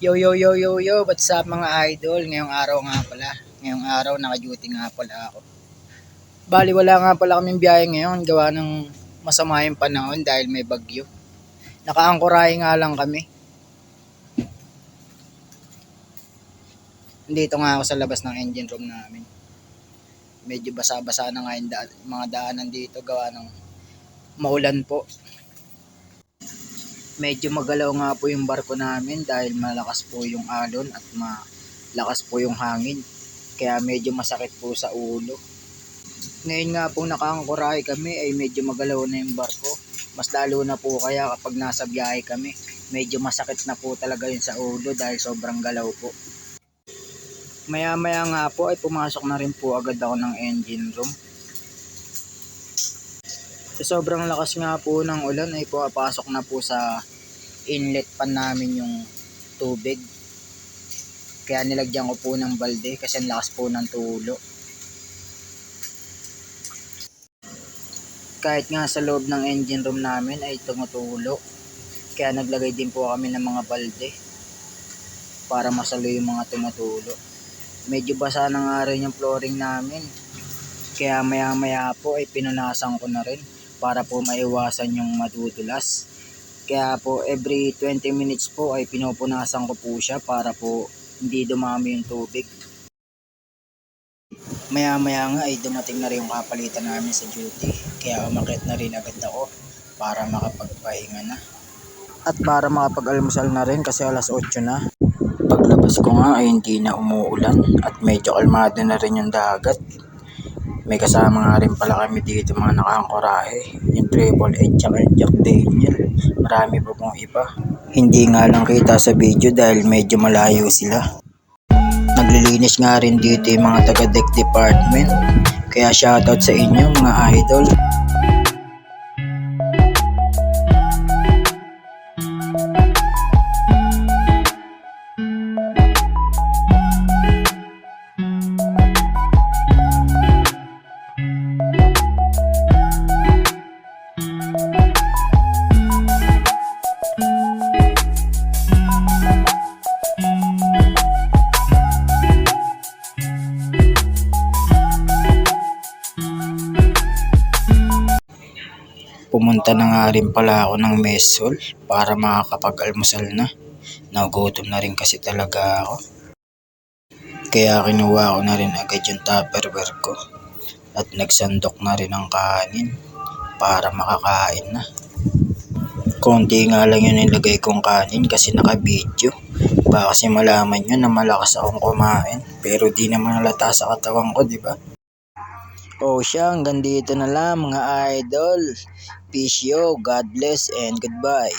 Yo yo yo yo yo, what's up mga idol? Ngayong araw nga pala. Ngayong araw naka-duty nga pala ako. Bali wala nga pala kaming biyahe ngayon gawa ng masama yung panahon dahil may bagyo. Nakaangkorahe nga lang kami. Dito nga ako sa labas ng engine room namin. Medyo basa-basa na nga yung mga daanan dito gawa ng maulan po. Medyo magalaw nga po yung barko namin dahil malakas po yung alon at malakas po yung hangin. Kaya medyo masakit po sa ulo. Ngayon nga po nakaangkorahe kami ay medyo magalaw na yung barko. Mas lalo na po kaya kapag nasa biyahe kami, medyo masakit na po talaga yun sa ulo dahil sobrang galaw po. Maya maya nga po ay pumasok na rin po agad ako ng engine room. Sa sobrang lakas nga po ng ulan ay pumapasok na po sa inlet pan namin yung tubig. Kaya nilagyan ko po ng balde kasi ang lakas po ng tulo. Kahit nga sa loob ng engine room namin ay tumutulo. Kaya naglagay din po kami ng mga balde para masalo yung mga tumutulo. Medyo basa na nga rin yung flooring namin. Kaya maya maya po ay pinunasan ko na rin para po maiwasan yung madudulas. Kaya po every 20 minutes po ay pinupunasan ko po siya para po hindi dumami yung tubig. Maya maya nga ay dumating na rin yung kapalitan namin sa duty. Kaya umakyat na rin agad ako para makapagpahinga na. At para makapag-almusal na rin kasi alas 8 na. Paglabas ko nga ay hindi na umuulan at medyo kalmado na rin yung dagat. May kasama nga rin pala kami dito mga nakaangkorahe. Yung Triple H at Jack Daniel. Marami pa pong iba. Hindi nga lang kita sa video dahil medyo malayo sila. Naglilinis nga rin dito yung mga taga-deck department. Kaya shoutout sa inyo mga idol. Pumunta na nga rin pala ako ng mess hall para makakapag-almusal na. Nagutom na rin kasi talaga ako. Kaya kinuha ko na rin agad yung tupperware ko. At nagsandok na rin ang kanin para makakain na. Konti nga lang yun nilagay kong kanin kasi naka-video. Baka kasi malaman nyo na malakas akong kumain. Pero di naman halata sa katawan ko, diba? O siya, hanggang dito na lang mga idol. Peace yo, God bless and goodbye.